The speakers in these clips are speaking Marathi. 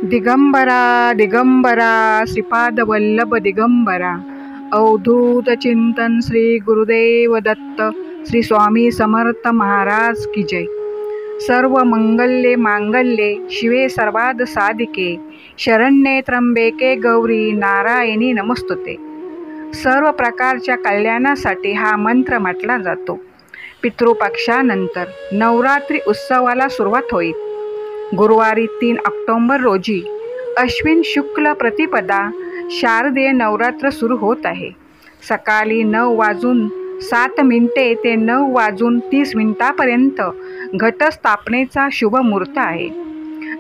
दिगंबरा दिगंबरा श्रीपाद वल्लभ दिगंबरा अवधूत चिंतन श्री गुरुदेव दत्त श्री स्वामी समर्थ महाराज की जय। सर्व मंगल्ये मांगल्ये शिवे सर्वाद साधिके शरण्ये त्र्यंबके गौरी नारायणी नमस्तुते। सर्व प्रकारच्या कल्याणासाठी हा मंत्र म्हटला जातो। पितृपक्षानंतर नवरात्री उत्सवाला सुरुवात होईल। गुरुवारी 3 ऑक्टोबर रोजी अश्विन शुक्ल प्रतिपदा शारदीय नवरात्र सुरू होत आहे। सकाळी 9:07 ते 9:30 घटस्थापनेचा शुभ मुहूर्त आहे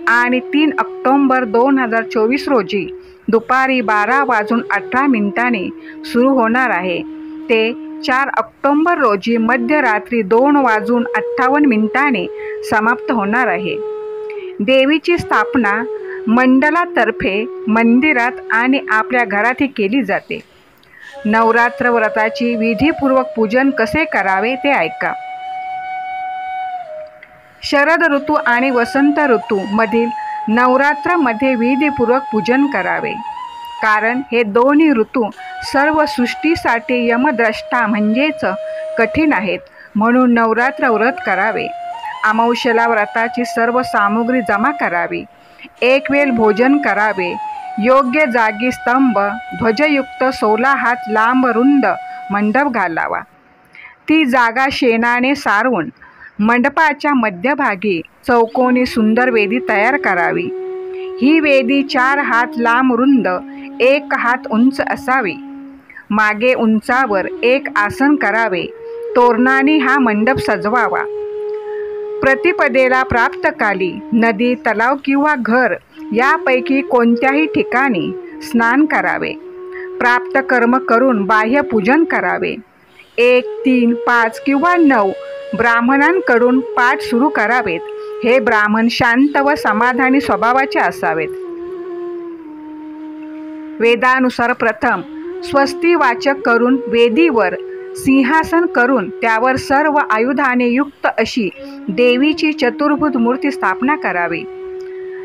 आणि 3 ऑक्टोबर 2024 रोजी दुपारी 12:18 सुरू होणार आहे ते 4 ऑक्टोबर रोजी मध्यरात्री 2:58 समाप्त होणार आहे। देवीची स्थापना मंडलातर्फे मंदिरात आणि आपल्या घरातही केली जाते। नवरात्र व्रताची विधीपूर्वक पूजन कसे करावे ते ऐका। शरद ऋतू आणि वसंत ऋतू मधील नवरात्रामध्ये विधीपूर्वक पूजन करावे, कारण हे दोन्ही ऋतू सर्व सृष्टीसाठी यमद्रष्टा म्हणजेच कठीण आहेत, म्हणून नवरात्र व्रत करावे। अमावस्येला व्रताची सर्व सामुग्री जमा करावी, एक वेळ भोजन करावे, योग्य जागी स्तंभ ध्वजयुक्त 16 हात लांब रुंद मंडप घालावा। ती जागा शेणाने सारवून मंडपाच्या मध्यभागी चौकोनी सुंदर वेदी तयार करावी। ही वेदी 4 हात लांब रुंद 1 हात उंच असावी। मागे उंचावर एक आसन करावे। तोरणाने हा मंडप सजवावा। प्रतिपदेला प्राप्तकाली नदी, तलाव किंवा घर यापैकी कोणत्याही ठिकाणी स्नान करावे। प्राप्त कर्म करून बाह्य पूजन करावे। 1, 3, 5 किंवा 9 ब्राह्मणांकडून पाठ सुरू करावेत। हे ब्राह्मण शांत व समाधानी स्वभावाचे असावेत। वेदानुसार प्रथम स्वस्ती वाचक करून वेदीवर सिंहासन करून त्यावर सर्व आयुधाने युक्त अशी देवीची चतुर्भुज मूर्ती स्थापना करावी।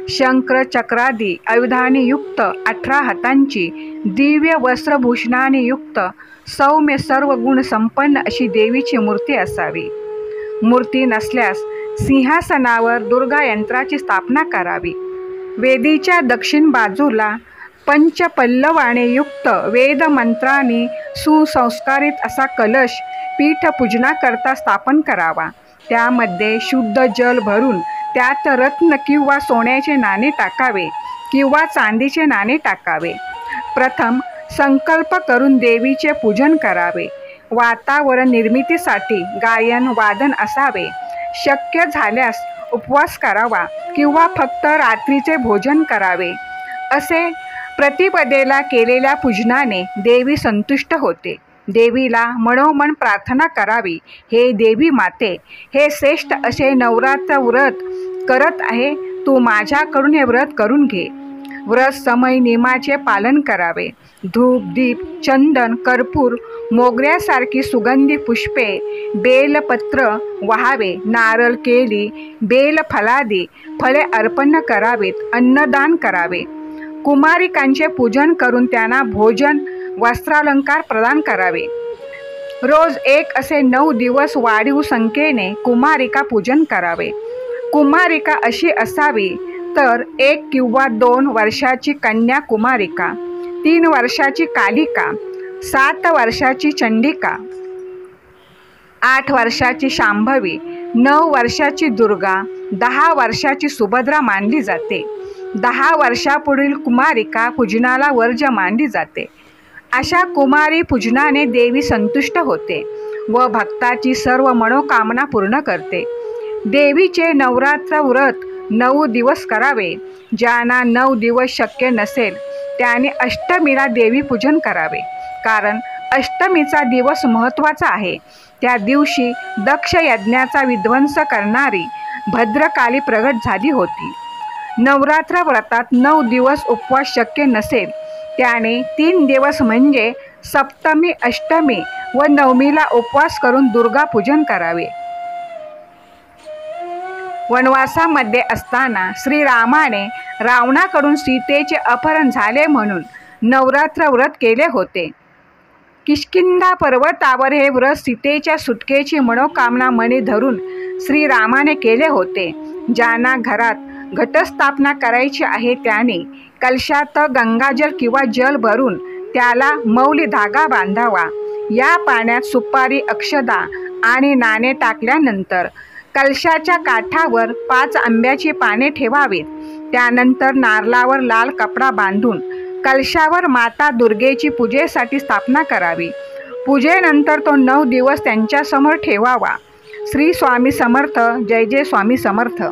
शंकर चक्रादी आयुधाने युक्त 18 हातांची दिव्य वस्त्रभूषणाने युक्त सौम्य सर्व गुण संपन्न अशी देवीची मूर्ती असावी। मूर्ती नसल्यास सिंहासनावर दुर्गा यंत्राची स्थापना करावी। वेदीच्या दक्षिण बाजूला पंचपल्लवाने युक्त वेद मंत्राने सुसंस्कारित असा कलश पीठपूजनाकरता स्थापन करावा। त्यामध्ये शुद्ध जल भरून त्यात रत्न किंवा सोन्याचे नाणे टाकावे किंवा चांदीचे नाणे टाकावे। प्रथम संकल्प करून देवीचे पूजन करावे। वातावरण निर्मितीसाठी गायन वादन असावे। शक्य झाल्यास उपवास करावा किंवा फक्त रात्रीचे भोजन करावे। असे प्रतिपदेला केलेल्या पूजनाने देवी संतुष्ट होते। देवीला मनोमन प्रार्थना करावी, हे देवी माते, हे श्रेष्ठ असे नवरात्र व्रत करत आहे, तू माझ्याकडून हे व्रत करून घे। व्रत समय नियमाचे पालन करावे। धूप, दीप, चंदन, कर्पूर, मोगऱ्यासारखी सुगंधी पुष्पे, बेलपत्र वाहावे। नारळ, केळी, बेल फलादी फळे अर्पण करावेत। अन्नदान करावे। कुमारिकांचे पूजन करून त्यांना भोजन वस्त्रालंकार प्रदान करावे। रोज 1 असे 9 दिवस वाढीव संख्येने कुमारिका पूजन करावे। कुमारिका अशी असावी तर 1 किंवा 2 वर्षाची कन्या कुमारिका, 3 वर्षाची कालिका, 7 वर्षाची चंडिका, 8 वर्षाची शांभवी, 9 वर्षाची दुर्गा, 10 वर्षाची सुभद्रा मानली जाते। 10 वर्षापुढील कुमारिका पूजनाला वर्ज्य मानली जाते। अशा कुमारी पूजनाने देवी संतुष्ट होते व भक्ताची सर्व मनोकामना पूर्ण करते। देवीचे नवरात्र व्रत 9 दिवस करावे। ज्यांना 9 दिवस शक्य नसेल त्याने अष्टमीला देवी पूजन करावे, कारण अष्टमीचा दिवस महत्त्वाचा आहे। त्या दिवशी दक्ष यज्ञाचा विध्वंस करणारी भद्रकाली प्रगट झाली होती। नवरात्र व्रतात 9 दिवस उपवास शक्य नसेल त्याने 3 दिवस म्हणजे सप्तमी, अष्टमी व नवमीला उपवास करून दुर्गा पूजन करावे। वनवासामध्ये असताना श्रीरामाने रावणाकडून सीतेचे अपहरण झाले म्हणून नवरात्र व्रत केले होते. किष्किंधा पर्वतावर हे व्रत सीतेच्या सुटकेची मनोकामना मनी धरून श्रीरामाने केले होते. ज्यांना घरात घटस्थापना करायची आहे त्याने कलशात गंगाजल किंवा जल भरून त्याला मौली धागा बांधावा. या पाण्यात सुपारी, अक्षदा आणि नाणे टाकल्यानंतर कलशाच्या काठावर 5 आंब्याची पाने ठेवावीत. त्यानंतर नारळावर लाल कपडा बांधून कलशावर माता दुर्गेची पूजेसाठी स्थापना करावी. पूजेनंतर तो 9 दिवस त्यांच्यासमोर ठेवावा. श्री स्वामी समर्थ. जय जय स्वामी समर्थ.